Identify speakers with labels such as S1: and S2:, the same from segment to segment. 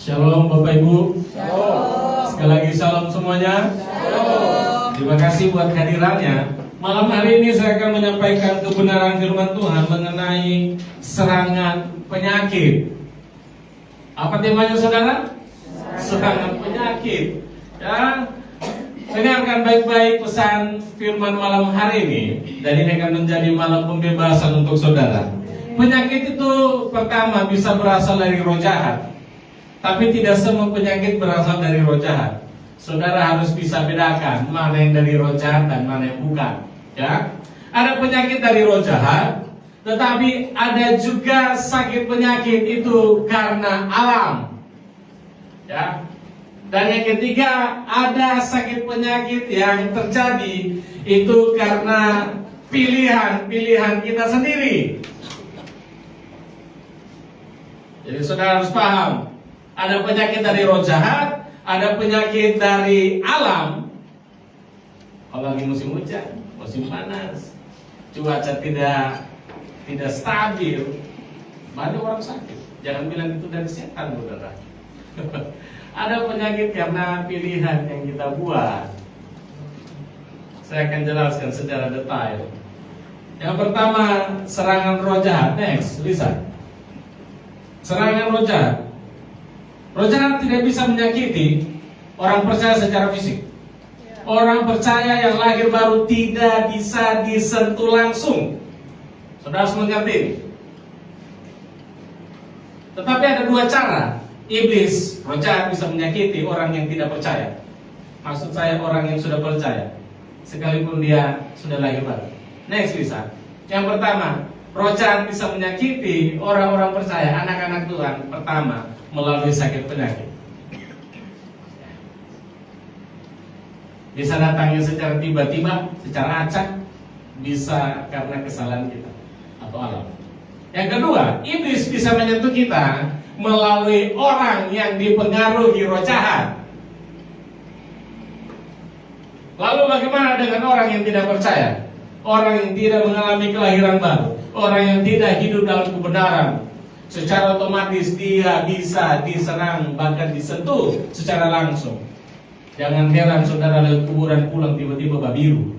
S1: Shalom Bapak Ibu.
S2: Shalom.
S1: Sekali lagi shalom semuanya.
S2: Shalom.
S1: Terima kasih buat kehadirannya. Malam hari ini saya akan menyampaikan kebenaran firman Tuhan mengenai serangan penyakit. Apa temanya saudara? Serangan penyakit. Ya, dengarkan baik-baik pesan firman malam hari ini. Dan ini akan menjadi malam pembebasan untuk saudara. Penyakit itu pertama bisa berasal dari roh jahat. Tapi tidak semua penyakit berasal dari roh jahat. Saudara harus bisa bedakan mana yang dari roh jahat dan mana yang bukan. Ya, ada penyakit dari roh jahat, tetapi ada juga sakit penyakit itu karena alam. Ya, dan yang ketiga ada sakit penyakit yang terjadi itu karena pilihan kita sendiri. Jadi saudara harus paham. Ada penyakit dari roh jahat, ada penyakit dari alam. Kalau lagi musim hujan, musim panas, cuaca tidak stabil, banyak orang sakit. Jangan bilang itu dari setan, saudara. Ada penyakit karena pilihan yang kita buat. Saya akan jelaskan secara detail. Yang pertama, serangan roh jahat. Next, lihat. Serangan roh jahat. Roh jahat tidak bisa menyakiti orang percaya secara fisik. Orang percaya yang lahir baru tidak bisa disentuh langsung. Saudara harus mengerti ini. Tetapi ada dua cara iblis, roh jahat, bisa menyakiti orang yang tidak percaya. Maksud saya orang yang sudah percaya, sekalipun dia sudah lahir baru. Next, Lisa. Yang pertama, roh jahat bisa menyakiti orang-orang percaya, anak-anak Tuhan, pertama melalui sakit penyakit. Bisa datangnya secara tiba-tiba, secara acak, bisa karena kesalahan kita atau alam. Yang kedua, iblis bisa menyentuh kita melalui orang yang dipengaruhi roh jahat. Lalu bagaimana dengan orang yang tidak percaya? Orang yang tidak mengalami kelahiran baru, orang yang tidak hidup dalam kebenaran, secara otomatis dia bisa diserang, bahkan disentuh secara langsung. Jangan heran saudara lewat kuburan pulang tiba-tiba babiru.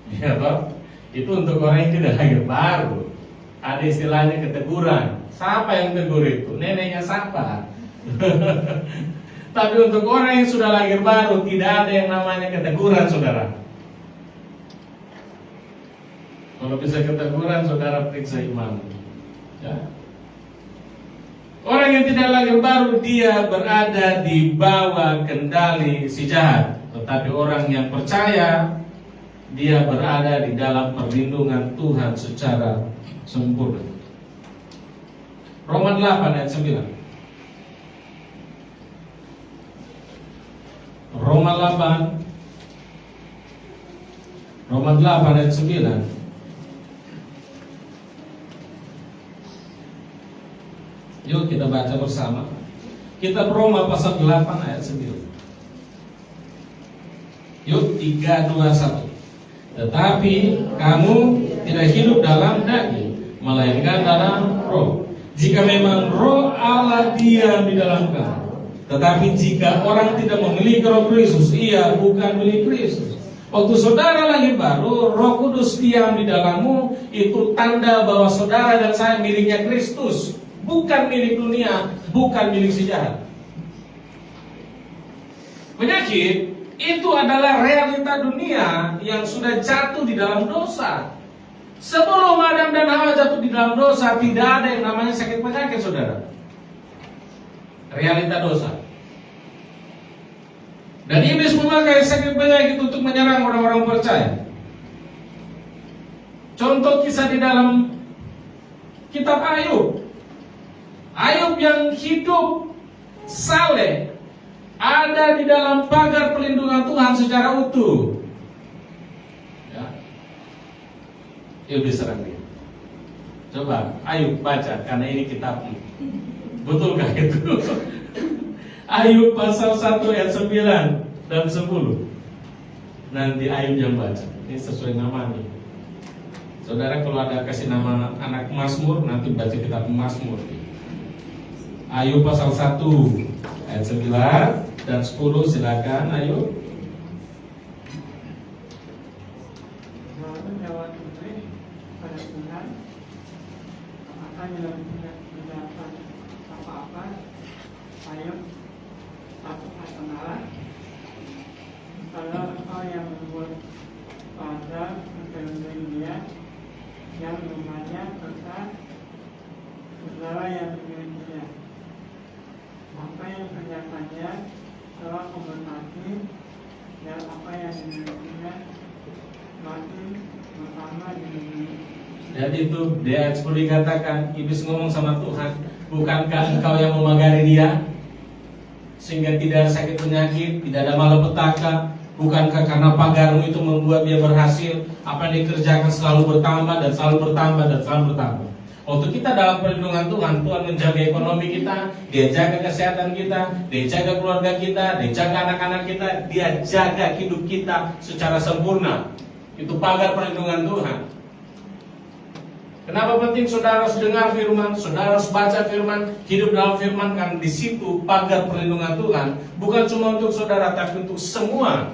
S1: Ya Pak, itu untuk orang yang tidak lahir baru. Ada istilahnya keteguran. Siapa yang tegur itu? Neneknya siapa? Tapi untuk orang yang sudah lahir baru tidak ada yang namanya keteguran, saudara. Kalau bisa keteguran, saudara periksa iman. Ya. Orang yang tidak lahir baru dia berada di bawah kendali si jahat. Tetapi orang yang percaya dia berada di dalam perlindungan Tuhan secara sempurna. Roma 8 ayat 9. Roma 8 ayat 9. Yuk kita baca bersama. Kitab Roma pasal 8 ayat 9. Yuk 3, 2, 1. Tetapi kamu tidak hidup dalam daging, melainkan dalam roh. Jika memang roh Allah diam di dalam kamu. Tetapi jika orang tidak memiliki roh Kristus, ia bukan milik Kristus. Waktu saudara lahir baru, Roh Kudus diam di dalammu, itu tanda bahwa saudara dan saya miliknya Kristus. Bukan milik dunia, bukan milik si jahat. Penyakit itu adalah realita dunia yang sudah jatuh di dalam dosa. Sebelum Adam dan Hawa jatuh di dalam dosa, tidak ada yang namanya sakit penyakit, saudara. Realita dosa. Dan iblis memakai sakit penyakit untuk menyerang orang-orang percaya. Contoh kisah di dalam kitab Ayub. Ayub yang hidup saleh ada di dalam pagar pelindungan Tuhan secara utuh. Ya. Yuk diserang dia. Coba Ayub baca, karena ini kitabmu. Betulkah itu? Ayub pasal 1 ayat 9 dan 10. Nanti Ayub yang baca. Ini sesuai namanya. Saudara kalau ada kasih nama anak Mazmur, nanti baca kitab Mazmur. Ayub pasal 1 ayat 9 dan 10, silakan Ayub.
S3: Lalu jawab Iblis pada Tuhan, apakah yang tidak mendapat apa-apa? Ayub 1:8. Kalau engkau yang membuat pada sekeliling dia, yang rumahnya besar, segala yang dimilikinya, apa yang kerjakannya telah memberkati, dan apa yang dimilikinya makin bertambah di dunia.
S1: Jadi itu dia ayat 10 dikatakan, iblis ngomong sama Tuhan, bukankah engkau yang memagari dia sehingga tidak ada sakit penyakit, tidak ada malapetaka? Bukankah karena pagarmu itu membuat dia berhasil? Apa yang dikerjakan selalu bertambah dan selalu bertambah dan selalu bertambah. Waktu kita dalam perlindungan Tuhan, Tuhan menjaga ekonomi kita, Dia jaga kesehatan kita, Dia jaga keluarga kita, Dia jaga anak-anak kita, Dia jaga hidup kita secara sempurna. Itu pagar perlindungan Tuhan. Kenapa penting saudara harus dengar firman, saudara harus baca firman, hidup dalam firman? Karena di situ pagar perlindungan Tuhan bukan cuma untuk saudara, tapi untuk semua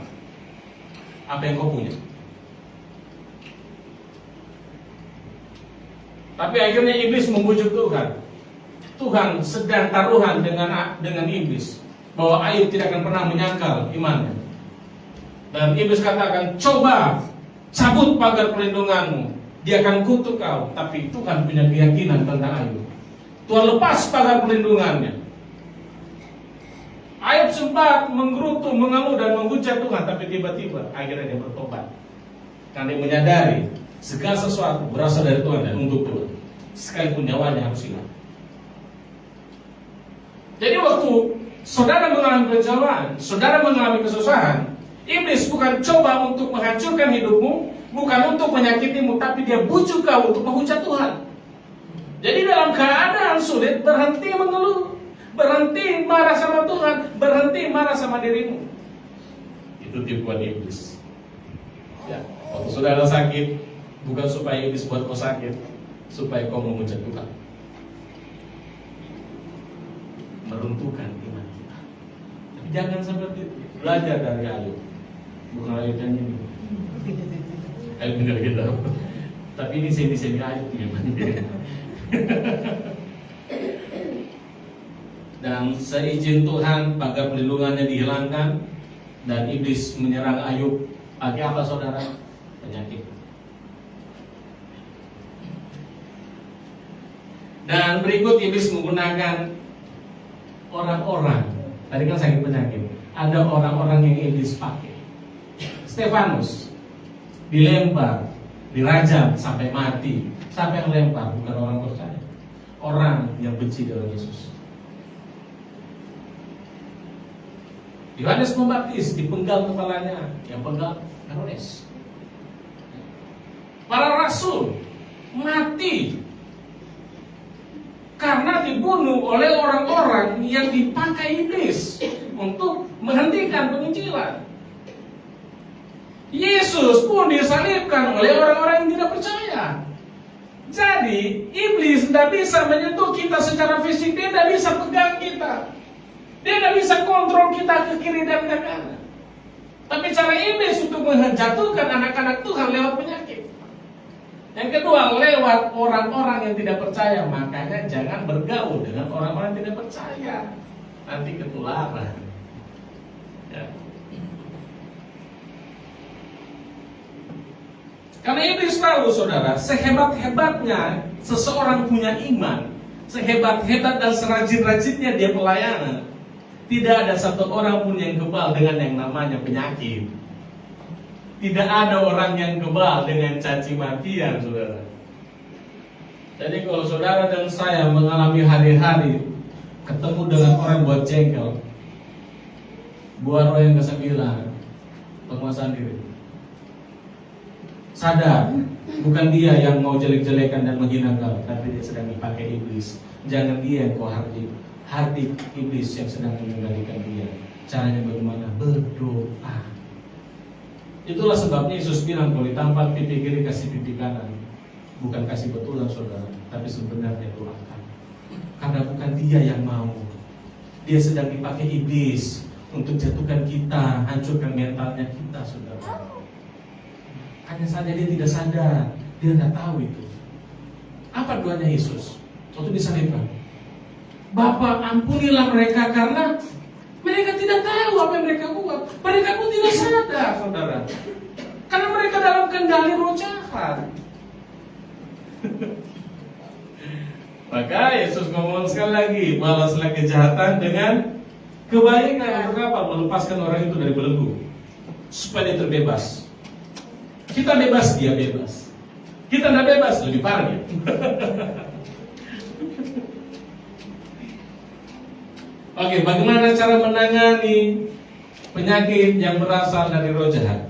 S1: apa yang kau punya. Tapi akhirnya iblis membujuk Tuhan. Tuhan sedang taruhan dengan iblis bahwa Ayub tidak akan pernah menyangkal imannya. Dan iblis katakan, coba cabut pagar perlindunganmu, dia akan kutuk kau. Tapi Tuhan punya keyakinan tentang Ayub. Tuhan lepas pagar perlindungannya. Ayub sempat menggerutu, mengeluh dan menghujat Tuhan, tapi tiba-tiba akhirnya dia bertobat. Karena dia menyadari segala sesuatu berasal dari Tuhan dan untuk Tuhan, sekalipun nyawanya harus hilang. Jadi waktu saudara mengalami kecewaan, saudara mengalami kesusahan, iblis bukan coba untuk menghancurkan hidupmu, bukan untuk menyakitimu, tapi dia bujuk kau untuk menghujat Tuhan. Jadi dalam keadaan sulit, berhenti mengeluh, berhenti marah sama Tuhan, berhenti marah sama dirimu. Itu tipuan iblis. Ya, waktu saudara sakit, bukan supaya iblis buat kau sakit, supaya kau memuja Tuhan, meruntuhkan iman kita. Tapi jangan seperti itu. Belajar dari Ayub. Bukan Ayub yang ini, Ayub benar kita. Tapi ini semi Ayub memang. Dan seizin Tuhan, pagar perlindungannya dihilangkan dan iblis menyerang Ayub. Pakai apa saudara? Penyakit. Dan berikut iblis menggunakan orang-orang. Tadi kan sakit penyakit. Ada orang-orang yang iblis pakai. Stefanus dilempar, dirajam sampai mati. Sampai yang lempar bukan orang percaya, orang yang benci dengan Yesus. Yohanes Pembaptis dipenggal kepalanya, yang penggal Herodes. Para rasul mati karena dibunuh oleh orang-orang yang dipakai iblis untuk menghentikan penginjilan. Yesus pun disalibkan oleh orang-orang yang tidak percaya. Jadi iblis tidak bisa menyentuh kita secara fisik, dia tidak bisa pegang kita, dia tidak bisa kontrol kita ke kiri dan ke kanan. Tapi cara iblis untuk menjatuhkan anak-anak Tuhan lewat penyakit. Yang kedua, lewat orang-orang yang tidak percaya. Makanya jangan bergaul dengan orang-orang yang tidak percaya, nanti ketularan. Ya. Karena iblis tahu saudara, sehebat-hebatnya seseorang punya iman, sehebat-hebat dan serajin-rajinnya dia pelayanan, tidak ada satu orang pun yang kebal dengan yang namanya penyakit. Tidak ada orang yang kebal dengan caci makian, saudara. Jadi kalau saudara dan saya mengalami hari-hari ketemu dengan orang buat jengkel, buat roh yang ke-9, penguasaan diri. Sadar, bukan dia yang mau jelek-jelekan dan menghina kau, tapi dia sedang dipakai iblis. Jangan dia yang kau hardik iblis yang sedang mengendalikan dia. Caranya bagaimana? Berdoa. Itulah sebabnya Yesus bilang, kalau ditampar pipi kiri kasih pipi kanan. Bukan kasih betulan saudara, tapi sebenarnya doakan. Karena bukan dia yang mau. Dia sedang dipakai iblis untuk jatuhkan kita, hancurkan mentalnya kita, saudara. Hanya saja dia tidak sadar, dia tidak tahu itu. Apa doanya Yesus waktu disalibkan? Bapa, ampunilah mereka karena mereka tidak tahu apa yang mereka buat. Mereka pun tidak sadar, saudara. Karena mereka dalam kendali roh jahat. Maka Yesus ngomong sekali lagi, balaslah kejahatan dengan kebaikan. Untuk apa? Melepaskan orang itu dari belenggu, supaya dia terbebas. Kita bebas, dia bebas. Kita tidak bebas, lebih parah dia. Oke, bagaimana cara menangani penyakit yang berasal dari roh jahat?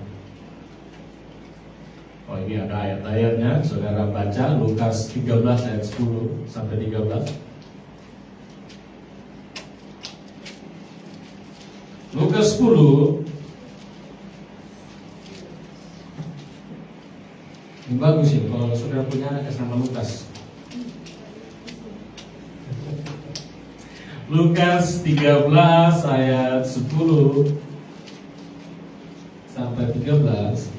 S1: Oh, ini ada ayat-ayatnya, saudara baca Lukas 13 ayat 10 sampai 13. Lukas 10. Ini bagus sih kalau saudara punya anak nama Lukas. Lukas 13 ayat 10 sampai 13.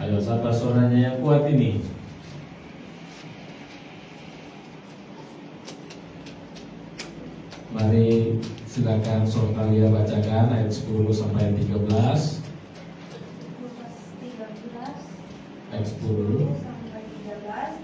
S1: Ayo, siapa suaranya yang kuat ini? Mari silakan Sortalia bacakan ayat 10 sampai 13.
S2: Lukas 13
S1: Ayat 10.
S2: sampai 13.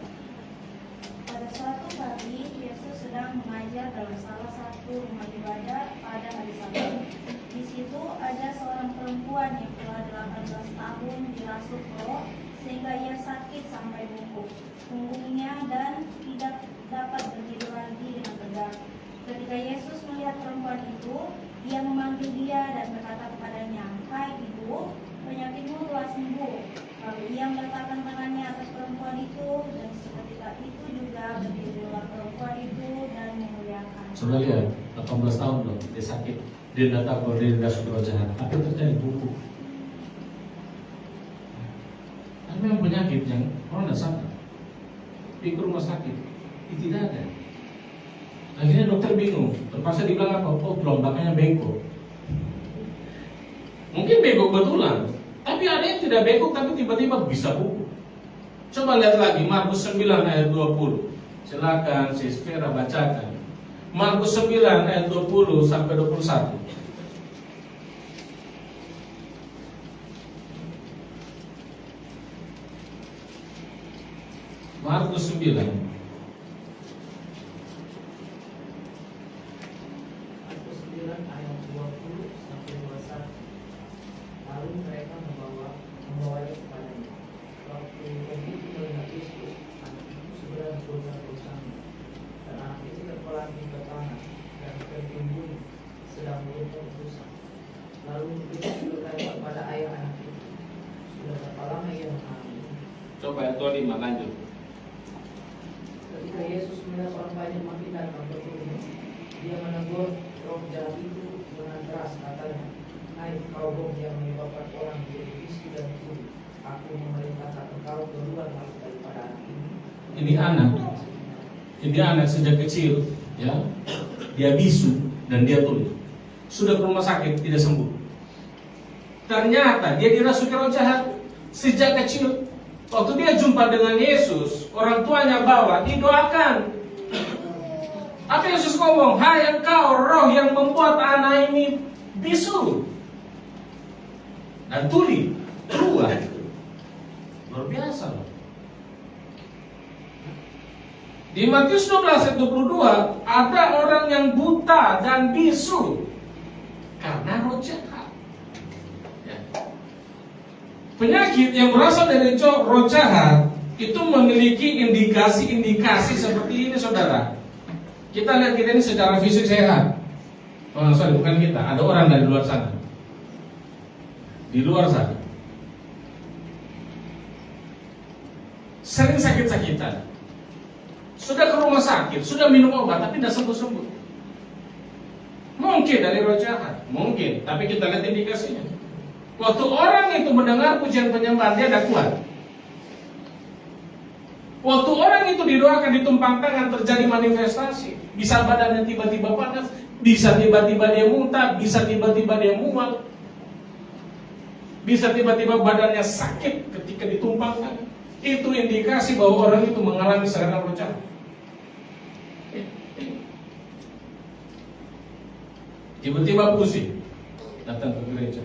S2: Pada suatu pagi Yesus sedang mengajar dalam salah satu rumah ibadah pada hari Sabat. Di situ ada seorang perempuan yang telah 18 tahun dirasuk roh sehingga ia sakit sampai bungkuk punggungnya dan tidak dapat berdiri lagi dengan tegak. Ketika Yesus melihat perempuan itu, dia memanggil dia dan berkata kepadanya, "Hai ibu, penyakitmu telah sembuh." Lalu ia meletakkan tangannya atas perempuan itu dan seketika itu juga berdirilah perempuan itu dan memuliakan.
S1: Sudah lihat, 18 tahun loh, dia sakit. Dia datang kalau dia tidak suka jahat. Apa yang terjadi? Bungkuk. Ada memang penyakit yang orang tidak sadar. Pergi ke rumah sakit, itu tidak ada. Akhirnya dokter bingung, terpaksa dibilang apa? Oh, kelombakannya bengkok. Mungkin bengkok betulan, tapi ada yang tidak bengkok tapi tiba-tiba bisa bungkuk. Coba lihat lagi Markus 9 ayat 20. Silakan Sispera bacakan. Markus 9 ayat 20 sampai 21. Markus 9.
S4: Markus 9 ayat 20 sampai 21. Lalu mereka membawanya kepadanya. Waktu begitu melihat Yesus, anak itu segera berbuat dosanya. Dan anak itu terpelanting ke tanah dan tertimbun sedang berbuat dosa. Lalu Yesus berkata kepada ayah anak itu, "Sudah berapa lama ia mengalami?"
S1: Coba ayat 25 lanjut.
S4: Ketika Yesus melihat orang banyak makin datang berkerumun, dia menegur roh jahat itu dengan keras, katanya, "Hai kau roh yang menyebabkan orang menjadi bisu dan tuli, aku memerintahkan engkau keluar daripada anak ini."
S1: Ini anak sejak kecil, ya, dia bisu dan dia tuli. Sudah ke rumah sakit tidak sembuh. Ternyata dia dirasuki roh jahat sejak kecil. Waktu dia jumpa dengan Yesus, orang tuanya bawa, didoakan. Apa Yesus ngomong? "Hai engkau roh yang membuat anak ini bisu dan tuli, keluar." Luar biasa loh. Di Matius 12 ayat 22 ada orang yang buta dan bisu karena roh jahat. Ya. Penyakit yang berasal dari roh jahat itu memiliki indikasi-indikasi seperti ini, saudara. Kita lihat kita ini secara fisik sehat. Oh, sorry, bukan kita. Ada orang dari luar sana. Di luar sana. Sering sakit-sakitan. Sudah ke rumah sakit, sudah minum obat, tapi tidak sembuh-sembuh. Mungkin dari roh jahat, mungkin. Tapi kita lihat indikasinya. Waktu orang itu mendengar pujian penyembahan, dia tidak kuat. Waktu orang itu didoakan ditumpang tangan terjadi manifestasi. Bisa badannya tiba-tiba panas, bisa tiba-tiba dia muntah, bisa tiba-tiba dia mual, bisa tiba-tiba badannya sakit ketika ditumpang tangan. Itu indikasi bahwa orang itu mengalami serangan roh jahat. Tiba-tiba pusing, datang ke gereja,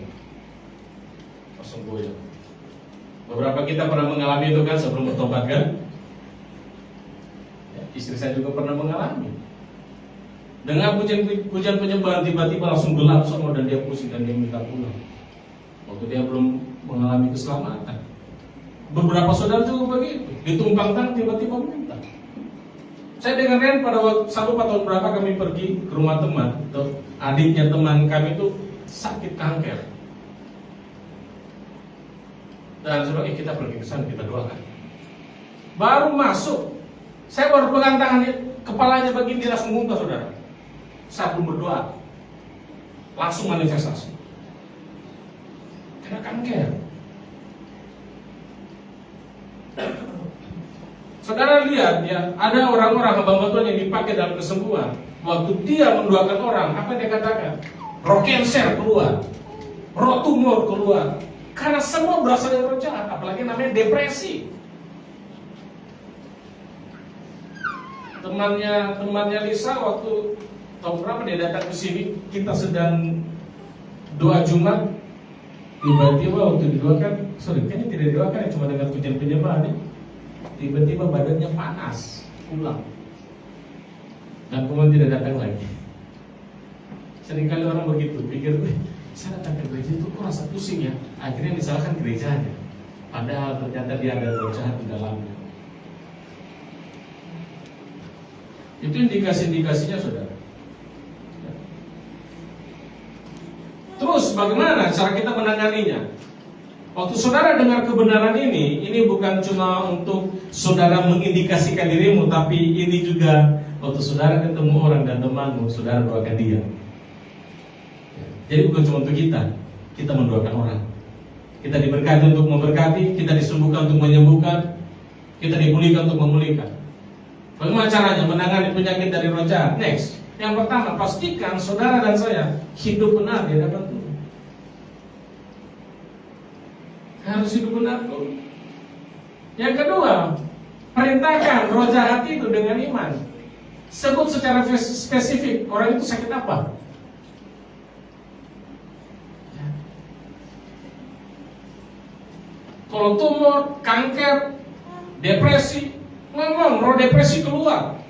S1: langsung goyang. Beberapa kita pernah mengalami itu kan sebelum bertobat kan? Ya, istri saya juga pernah mengalami. Dengar pujian penyembahan tiba-tiba langsung gelap semua dan dia pusing dan dia minta pulang. Waktu dia belum mengalami keselamatan. Beberapa saudara juga begitu, ditumpang tangan tiba-tiba muntah. Saya dengarkan pada waktu 1-4 tahun berapa kami pergi ke rumah teman, adiknya teman kami itu sakit kanker. Dan suruh kita pergi ke sana, kita doakan. Baru masuk, saya baru pegang tangannya, kepalanya begini dia langsung muntah saudara. Saya belum berdoa, langsung manifestasi. Kena kanker. Saudara lihat ya, ada orang-orang hamba Tuhan yang dipakai dalam kesembuhan. Waktu dia mendoakan orang, apa yang dia katakan? Roh cancer keluar, roh tumor keluar. Karena semua berasal dari roh jahat, apalagi namanya depresi. Temannya Lisa waktu tahun berapa dia datang ke sini, kita sedang doa Jumat, tiba-tiba waktu didoakan, kayaknya tidak didoakan, cuma dengan pujian penyembahan ya. Tiba-tiba badannya panas, pulang, dan kemudian tidak datang lagi. Seringkali orang begitu, pikir, saya datang ke gereja itu kok rasa pusing ya. Akhirnya disalahkan gerejanya, padahal ternyata dia ada roh jahat di dalamnya. Itu indikasi-indikasinya saudara. Terus bagaimana cara kita menanganinya? Waktu saudara dengar kebenaran ini bukan cuma untuk saudara mengindikasikan dirimu, tapi ini juga waktu saudara ketemu orang dan temanmu, saudara doakan dia. Jadi bukan cuma untuk kita mendoakan orang. Kita diberkati untuk memberkati, kita disembuhkan untuk menyembuhkan, kita dipulihkan untuk memulihkan. Bagaimana caranya menangani penyakit dari roh jahat? Next, yang pertama, pastikan saudara dan saya hidup benar di hadapan Tuhan. Harus hidup benar dulu. Yang kedua, perintahkan roh jahat itu dengan iman. Sebut secara spesifik, orang itu sakit apa? Ya. Kalau tumor, kanker, depresi, ngomong roh depresi keluar.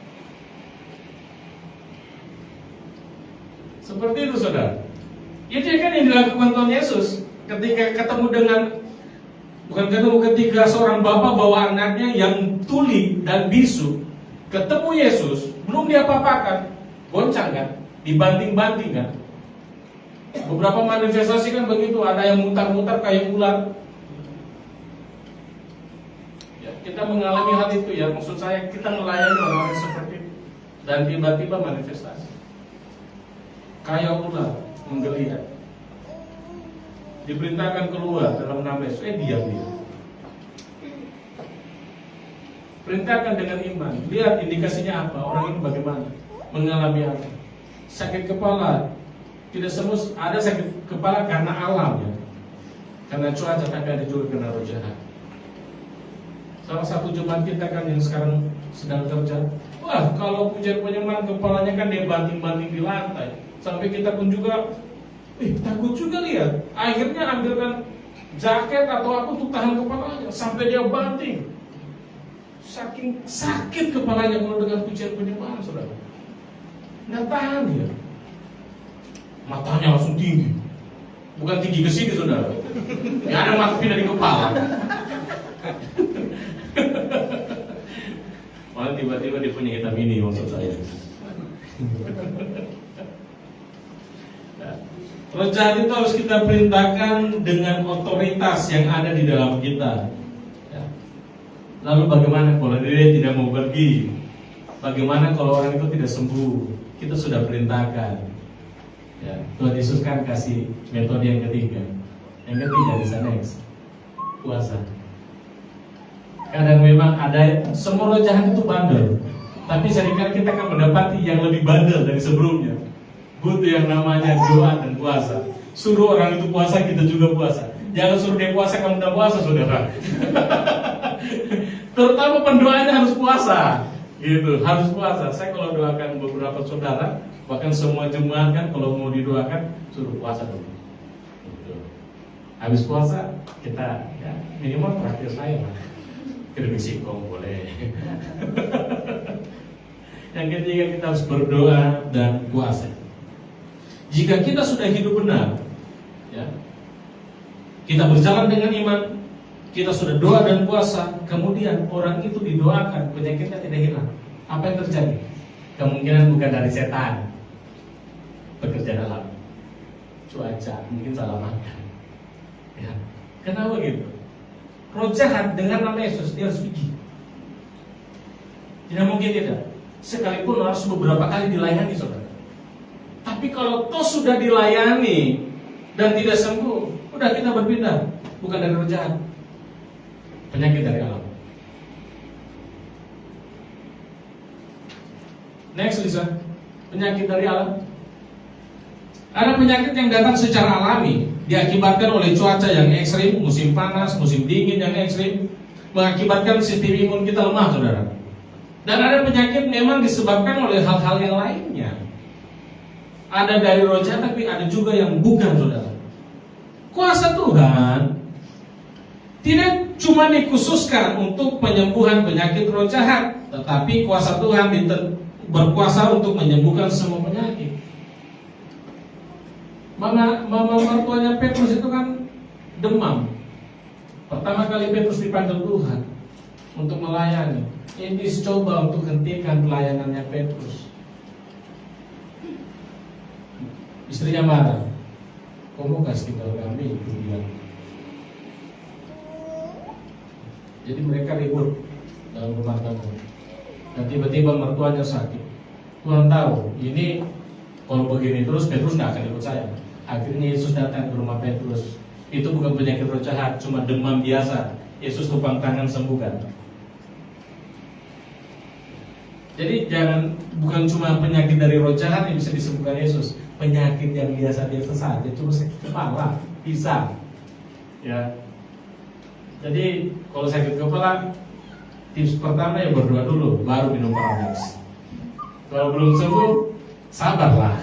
S1: Seperti itu saudara. Itu kan yang dilakukan Tuhan Yesus ketika ketemu dengan ketika seorang bapak bawa anaknya yang tuli dan bisu, ketemu Yesus, belum diapa-apakan, goncang kan, dibanting-banting kan. Beberapa manifestasi kan begitu, ada yang mutar-mutar kayak ular. Ya, kita mengalami hal itu ya, maksud saya kita melayani orang-orang seperti itu, dan tiba-tiba manifestasi, kayak ular menggeliat. Diperintahkan keluar dalam nama Yesus, diam dia. Perintahkan dengan iman. Lihat indikasinya apa, orang ini bagaimana, mengalami apa. Sakit kepala, tidak semua ada sakit kepala karena alam ya, karena cuaca, tapi ada juga karena roh jahat. Salah satu jemaat kita kan yang sekarang sedang kerja, wah kalau pujian penyembahan kepalanya kan dia banting-banting di lantai, sampai kita pun juga takut juga lihat. Akhirnya ambilkan jaket atau apa untuk tahan kepalanya, sampai dia banting. Saking sakit kepalanya kalau dengan pujian penyembahan saudara. Nggak tahan dia. Matanya langsung tinggi. Bukan tinggi ke sini saudara. Ya ada mata pindah di kepala. Malah tiba-tiba dia punya hitam ini maksud saya. Roh jahat itu harus kita perintahkan dengan otoritas yang ada di dalam kita. Ya. Lalu bagaimana kalau dia tidak mau pergi? Bagaimana kalau orang itu tidak sembuh? Kita sudah perintahkan. Ya. Tuhan Yesus kan kasih metode yang ketiga. Yang ketiga bisa next, puasa. Kadang memang ada, semua roh jahat itu bandel, tapi seringkali kita akan mendapati yang lebih bandel dari sebelumnya. Butuh yang namanya doa dan puasa. Suruh orang itu puasa, kita juga puasa. Jangan suruh dia puasa, kamu udah puasa, saudara. Terutama pendoanya harus puasa, gitu, harus puasa. Saya kalau doakan beberapa saudara, bahkan semua jemaat kan, kalau mau didoakan suruh puasa dulu. Gitu. Habis puasa kita ya minimal terakhir saya lah. Kirim singkong boleh. Yang ketiga, kita harus berdoa dan puasa. Jika kita sudah hidup benar, ya, kita berjalan dengan iman, kita sudah doa dan puasa, kemudian orang itu didoakan, penyakitnya tidak hilang. Apa yang terjadi? Kemungkinan bukan dari setan bekerja dalam cuaca, mungkin salah makan. Ya. Kenapa gitu? Roh jahat dengan nama Yesus dia harus pergi. Tidak mungkin tidak. Sekalipun harus beberapa kali dilayani, saudara. Tapi kalau toh sudah dilayani dan tidak sembuh, udah kita berpindah, bukan dari roh jahat, penyakit dari alam. Next, Lisa. Penyakit dari alam. Ada penyakit yang datang secara alami, diakibatkan oleh cuaca yang ekstrim, musim panas, musim dingin yang ekstrim, mengakibatkan sistem imun kita lemah, saudara. Dan ada penyakit memang disebabkan oleh hal-hal yang lainnya. Ada dari roh jahat, tapi ada juga yang bukan, saudara. Kuasa Tuhan tidak cuma dikhususkan untuk penyembuhan penyakit roh jahat, tetapi kuasa Tuhan berkuasa untuk menyembuhkan semua penyakit. Mama mertuanya Petrus itu kan demam. Pertama kali Petrus dipanggil Tuhan untuk melayani. Ini coba untuk hentikan pelayanannya Petrus. Istrinya marah. Kamu kasih tahu kami, itu bilang. Jadi mereka ribut dalam rumah tangga. Dan tiba-tiba mertuanya sakit. Tuhan tahu, ini kalau begini terus Petrus nggak akan ikut saya. Akhirnya Yesus datang ke rumah Petrus. Itu bukan penyakit roh jahat, cuma demam biasa. Yesus tupang tangan sembuhkan. Jadi bukan cuma penyakit dari roh jahat yang bisa disembuhkan Yesus. Penyakit yang biasa-biasa saja, cuma sakit kepala bisa. Ya. Jadi kalau sakit kepala, tips pertama ya berdoa dulu, baru minum Paradox. Kalau belum sembuh, sabarlah.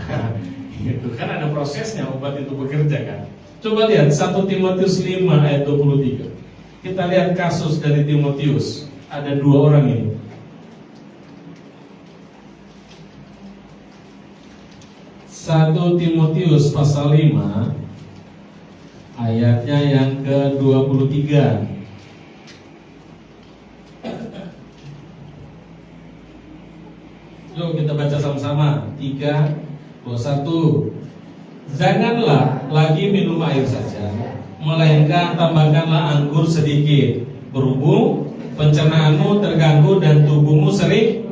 S1: Itu kan ada prosesnya obat itu bekerja kan. Coba lihat 1 Timotius 5 ayat 23. Kita lihat kasus dari Timotius. Ada 2 orang ini. 1 Timotius pasal 5 ayatnya yang ke-23. Yuk kita baca sama-sama. 3, 21. Janganlah lagi minum air saja, melainkan tambahkanlah anggur sedikit, berhubung pencernaanmu terganggu dan tubuhmu sering.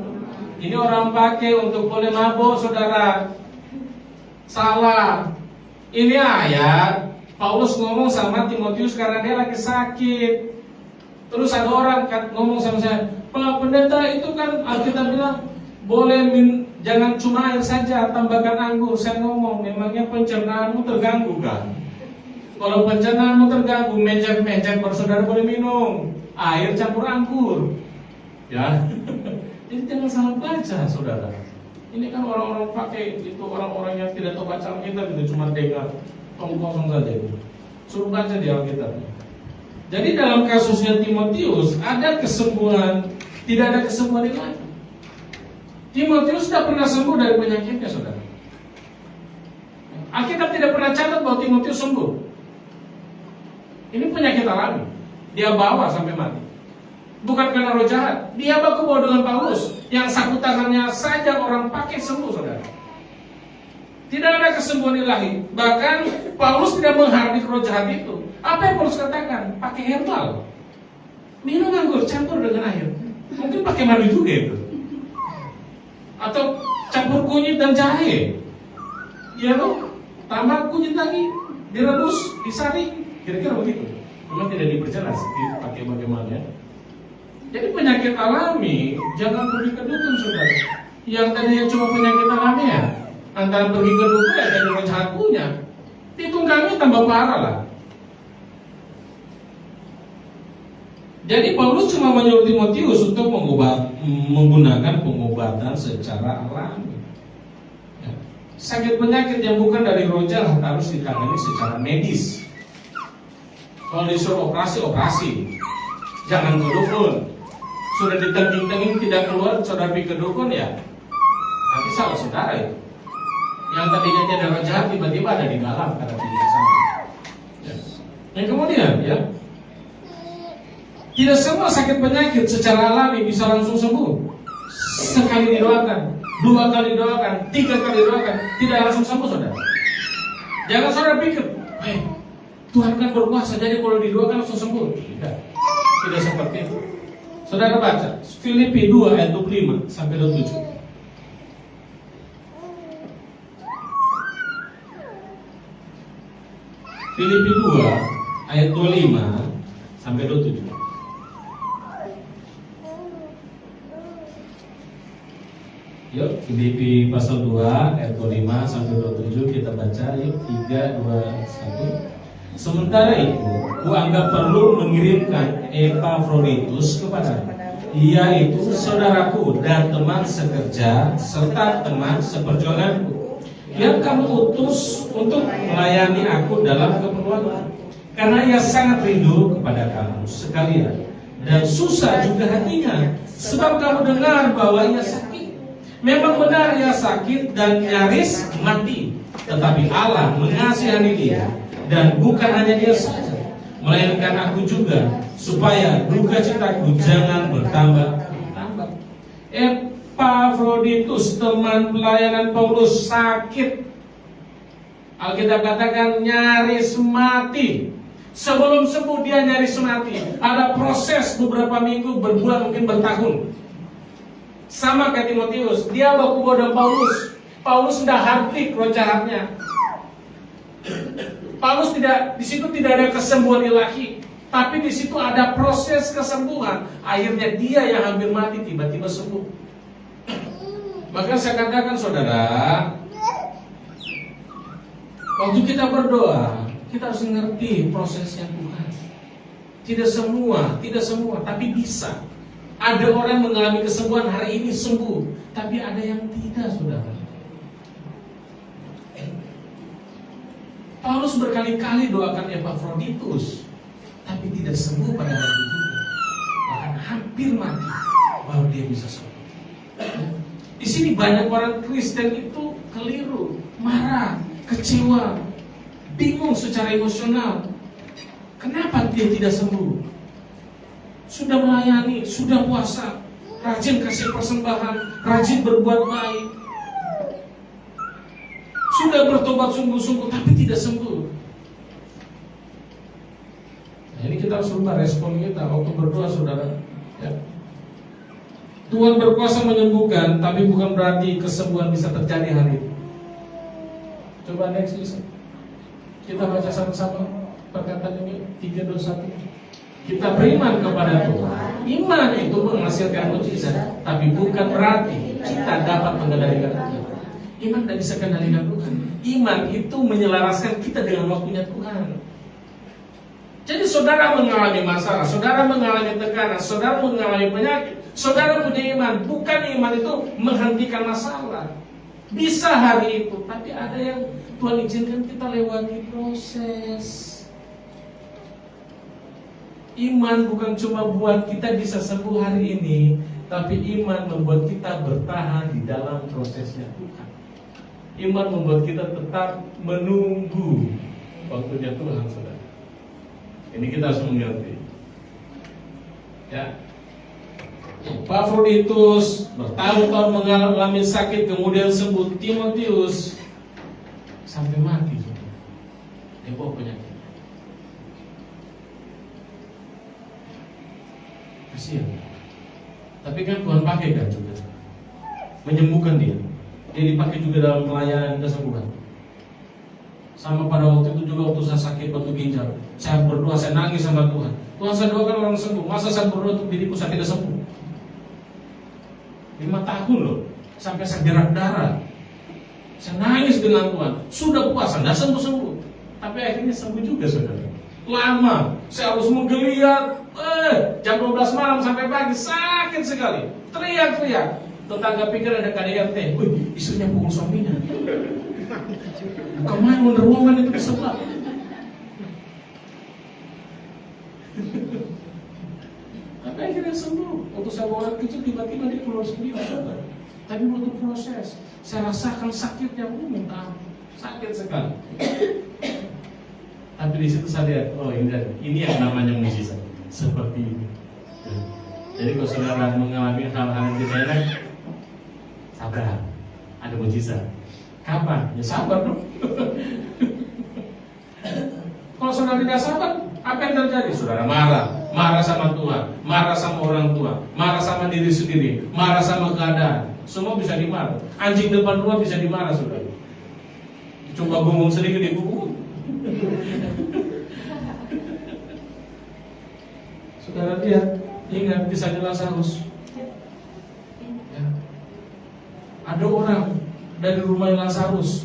S1: Ini orang pakai untuk boleh mabuk, saudara. Salah. Ini ayat Paulus ngomong sama Timotius karena dia lagi sakit. Terus ada orang ngomong sama saya, Pak pendeta, itu kan Alkitab bilang boleh jangan cuma air saja, tambahkan anggur. Saya ngomong, memangnya pencernaanmu terganggu kan? Kalau pencernaanmu terganggu, mencet bersaudara boleh minum air campur anggur. Ya. Jadi jangan salah baca, saudara. Ini kan orang-orang pakai itu, orang-orang yang tidak tahu baca Alkitab itu cuma dengar kosong saja itu. Suruh baca di Alkitab. Jadi dalam kasusnya Timotius ada kesembuhan, tidak ada kesembuhan yang lain. Timotius sudah pernah sembuh dari penyakitnya, saudara. Alkitab tidak pernah catat bahwa Timotius sembuh. Ini penyakit alami. Dia bawa sampai mati. Bukan karena roh jahat. Dia baku bawa dengan Paulus, yang sapu tangannya saja orang pakai sembuh, saudara. Tidak ada kesembuhan ilahi. Bahkan Paulus tidak menghardik roh jahat itu. Apa yang Paulus katakan? Pakai herbal. Minum anggur campur dengan air. Mungkin pakai madu juga itu. Atau campur kunyit dan jahe. Ya loh, tambah kunyit lagi, direbus, disaring. Kira-kira begitu. Memang tidak diperjelas dipakai bagaimana. Jadi penyakit alami jangan pergi ke dukun, saudara. Yang tadinya cuma penyakit alami ya, antara pergi ke dukun ya jadi jahat punya, ditunggangi tambah parah lah. Jadi Paulus cuma menyuruh Timotius untuk menggunakan pengobatan secara alami. Ya. Sakit penyakit yang bukan dari roh jahat harus ditangani secara medis. Kalau disuruh operasi, jangan ke dukun. Sudah ditenging-tenging tidak keluar, saudara pergi ke dukun ya, nanti salah saudara itu. Yang tadinya dia ada roh jahat tiba-tiba ada di dalam karena tidak sama. Ya. Yang kemudian ya, tidak semua sakit penyakit secara alami bisa langsung sembuh. Sekali didoakan, 2 kali doakan, 3 kali doakan, tidak langsung sembuh, saudara. Jangan saudara pikir, Tuhan kan berkuasa, jadi kalau didoakan langsung sembuh. Tidak seperti itu. Saudara baca Filipi 2 ayat 25 sampai 27. Filipi 2 ayat 25 sampai 27. Yuk, Filipi pasal 2 ayat 25 sampai 27 kita baca. Yuk, 3, 2, 1. Sementara itu, kuanggap perlu mengirimkan Epafroditus kepada, yaitu saudaraku dan teman sekerja serta teman seperjuanganku, yang kamu utus untuk melayani aku dalam keperluanku, karena ia sangat rindu kepada kamu sekalian dan susah juga hatinya, sebab kamu dengar bahwa ia sakit. Memang benar ia sakit dan nyaris mati, tetapi Allah mengasihani dia, dan bukan hanya dia saja, melainkan aku juga, supaya duka citaku jangan bertambah. Epafroditus, teman pelayanan Paulus, sakit. Alkitab katakan nyaris mati. Sebelum sembuh dia nyaris mati. Ada proses beberapa minggu, berbulan, mungkin bertahun. Sama kayak Timotius, dia baku bodoh Paulus. Paulus sudah hardik roh jahatnya. Paulus tidak, di situ tidak ada kesembuhan ilahi, tapi di situ ada proses kesembuhan. Akhirnya dia yang hampir mati tiba-tiba sembuh. Maka saya katakan saudara, waktu kita berdoa, kita harus mengerti prosesnya Tuhan. Tidak semua, tapi bisa. Ada orang mengalami kesembuhan hari ini sembuh, tapi ada yang tidak, saudara. Paulus berkali-kali doakan Epafroditus, tapi tidak sembuh pada hari itu. Bahkan hampir mati, baru dia bisa sembuh. Di sini banyak orang Kristen itu keliru, marah, kecewa, bingung secara emosional. Kenapa dia tidak sembuh? Sudah melayani, sudah puasa, rajin kasih persembahan, rajin berbuat baik, sudah bertobat sungguh-sungguh, tapi tidak sembuh. Nah, ini kita harus rubah respon kita waktu berdoa, saudara. Ya. Tuhan berkuasa menyembuhkan, tapi bukan berarti kesembuhan bisa terjadi hari ini. Coba next listen. Kita baca sama-sama perkataan ini 3, 2, 1. Kita beriman kepada Tuhan. Iman itu menghasilkan mukjizat, tapi bukan berarti kita dapat mengendalikan Tuhan. Iman tidak bisa kendalikan Tuhan. Iman itu menyelaraskan kita dengan waktunya Tuhan. Jadi saudara mengalami masalah, saudara mengalami tekanan, saudara mengalami penyakit, saudara punya iman. Bukan iman itu menghentikan masalah. Bisa hari itu, tapi ada yang Tuhan izinkan kita lewati proses. Iman bukan cuma buat kita bisa sembuh hari ini, tapi iman membuat kita bertahan di dalam prosesnya Tuhan. Iman membuat kita tetap menunggu waktunya Tuhan, saudara. Ini kita harus mengerti. Ya, Epafroditus bertahun-tahun mengalami sakit, kemudian sembuh. Timotius sampai mati, saudara. Dia bawa penyakit. Kasihan. Tapi kan Tuhan pakai kan juga menyembuhkan dia. Dia dipakai juga dalam pelayanan kesembuhan. Sama pada waktu itu juga waktu saya sakit batu ginjal, saya berdoa, saya nangis sama Tuhan. Tuhan, saya doakan orang sembuh. Masa saya berdoa untuk diriku saya tidak sembuh? 5 tahun loh, sampai saya darah. Saya nangis dengan Tuhan. Sudah puasa, tidak sembuh-sembuh. Tapi akhirnya sembuh juga, saudara. Lama, saya harus menggeliat. Jam 12 malam sampai pagi, sakit sekali. Teriak-teriak. Tetangga pikir ada KDRT. Wih, istrinya pukul suaminya. Bukan main Wonder Woman itu di sebelah. Tapi akhirnya sembuh. Waktu saya bawa anak kecil, tiba-tiba dia keluar sendiri. Tapi butuh proses. Saya rasakan sakitnya, minta sakit sekali. Tapi di situ saya lihat, oh ini yang namanya mujizat. Seperti ini. Jadi kalau saudara mengalami hal-hal yang tidak enak, sabar, ada mujizat. Kapan? Ya sabar dong. Kalau saudara tidak sabar, apa yang terjadi? Saudara marah sama Tuhan, marah sama orang tua, marah sama diri sendiri, marah sama keadaan. Semua bisa dimarah. Anjing depan rumah bisa dimarah, saudara. Coba gonggong sedikit dibungkuk. Saudara lihat, ingat kisahnya Lazarus. Ya. Ada orang dari rumah Lazarus,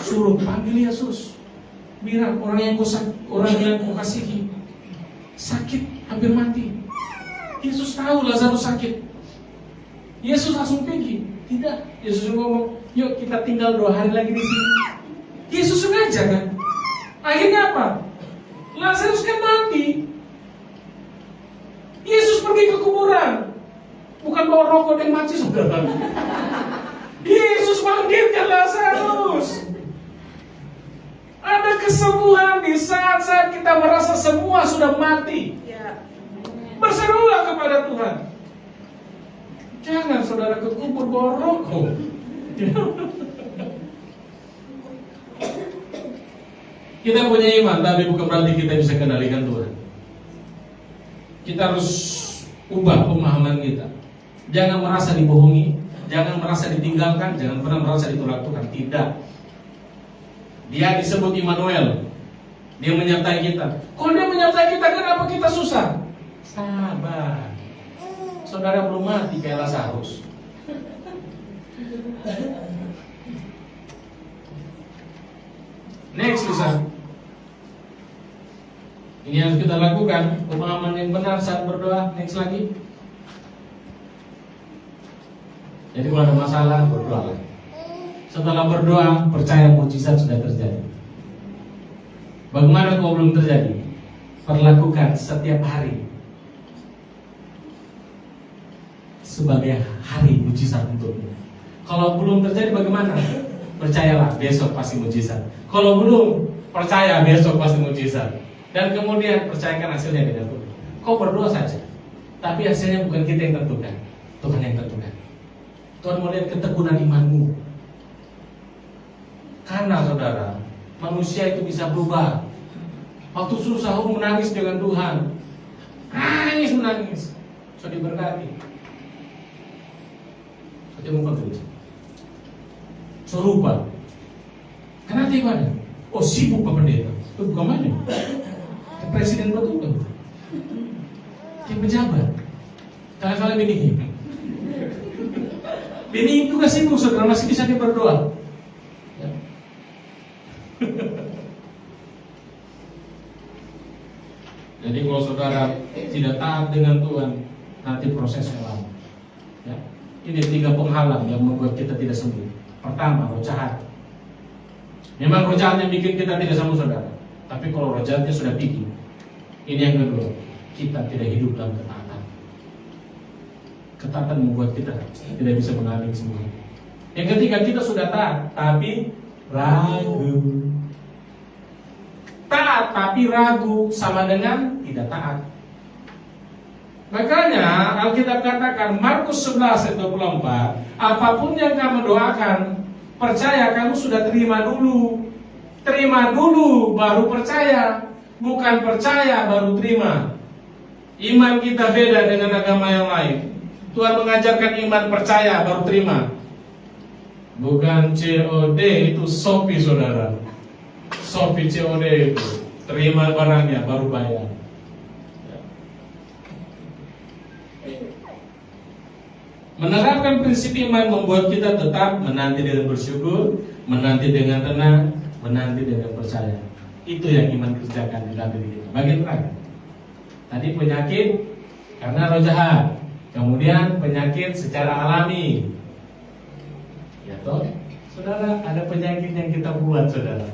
S1: suruh panggil Yesus. Bilang orang yang kau kasihi sakit, hampir mati. Yesus tahu Lazarus sakit. Yesus langsung pergi. Tidak, Yesus ngomong, yuk kita tinggal 2 hari lagi di sini. Yesus sengaja kan. Akhirnya apa? Lazarus kan mati. Yesus pergi ke kuburan, bukan bawa rokok dan mati, saudara. Yesus bangkitkan Lazarus. Ada kesembuhan di saat-saat kita merasa semua sudah mati. Berserulah kepada Tuhan. Jangan saudara ke kubur bawa rokok. Kita punya iman, tapi bukan berarti kita bisa kendalikan Tuhan. Kita harus ubah pemahaman kita. Jangan merasa dibohongi, jangan merasa ditinggalkan, jangan pernah merasa ditolak Tuhan. Tidak. Dia disebut Immanuel. Dia menyertai kita. Kalau dia menyertai kita, kenapa kita susah? Sabar. Saudara belum mati kayak Lazarus. Next bisa. Ini harus kita lakukan, pemahaman yang benar saat berdoa. Next lagi. Jadi kalau ada masalah, berdoa. Setelah berdoa, percaya mujizat sudah terjadi. Bagaimana kalau belum terjadi? Perlakukan setiap hari sebagai hari mujizat untukmu. Kalau belum terjadi bagaimana? Percayalah, besok pasti mujizat. Kalau belum, percaya besok pasti mujizat. Dan kemudian percayakan hasilnya dengan Tuhan. Kau berdoa saja, tapi hasilnya bukan kita yang tentukan, Tuhan yang tentukan. Tuhan mau lihat ketekunan imanmu. Karena saudara, manusia itu bisa berubah. Waktu susah menangis dengan Tuhan, menangis. So diberkati. So muka gereja. So rupa. Kenapa ibadah? Oh sibuk Pak Pendeta. Itu bukan mana? Presiden betul. Yang pejabat. Kala-kala bini. Bini juga sibuk saudara, masih bisa dia berdoa. Ya. Jadi kalau saudara tidak taat dengan Tuhan, nanti prosesnya lama. Ya. Ini 3 penghalang yang membuat kita tidak sembuh. Pertama, roh jahat. Memang roh jahat yang bikin kita tidak sembuh saudara. Tapi kalau roh jahatnya sudah bikin, ini yang kedua, kita tidak hidup dalam ketaatan. Ketaatan membuat kita tidak bisa mengalami semua. Yang ketiga, kita sudah taat, tapi ragu. Taat tapi ragu sama dengan tidak taat. Makanya Alkitab katakan Markus 11 ayat 24, apapun yang kamu doakan, percaya kamu sudah terima dulu. Terima dulu baru percaya, bukan percaya baru terima. Iman kita beda dengan agama yang lain. Tuhan mengajarkan iman percaya baru terima. Bukan COD, itu Shopee saudara. Shopee COD itu, terima barangnya baru bayar. Menerapkan prinsip iman membuat kita tetap menanti dengan bersyukur, menanti dengan tenang, menanti dengan percaya. Itu yang iman kerjakan di dalam diri kita. Bagian terakhir, tadi penyakit karena roh jahat, kemudian penyakit secara alami. Ya toh, saudara, ada penyakit yang kita buat, saudara.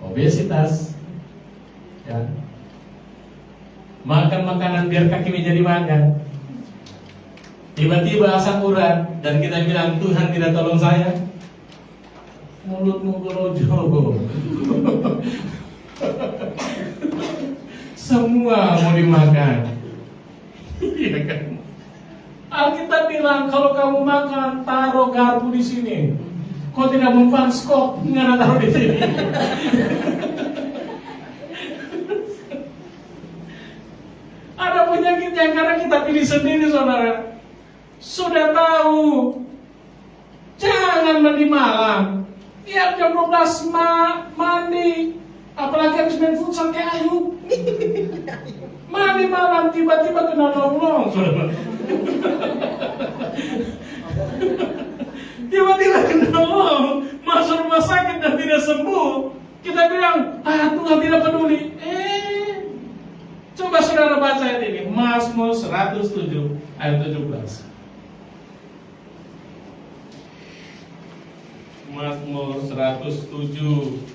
S1: Obesitas, ya. Makan makanan biar kaki menjadi makan. Tiba-tiba asam urat dan kita bilang Tuhan tidak tolong saya. Mulutmu gerojo. Semua mau dimakan. Iya kan? Alkitab bilang kalau kamu makan taruh garpu di sini. Kau tidak mempan skop, nggak taruh di sini. Ada penyakit yang karena kita pilih sendiri, saudara. Sudah tahu, jangan mandi malam. Tiap jam 12 mandi. Apalagi habis main futsal kayak Ayu. Mandi malam tiba-tiba kena nongkrong, saudara. Tiba-tiba kena nongkrong, masuk rumah sakit dan tidak sembuh. Kita bilang, Tuhan tidak peduli. Coba saudara baca ayat ini, Mazmur 107 ayat 17. Mazmur 107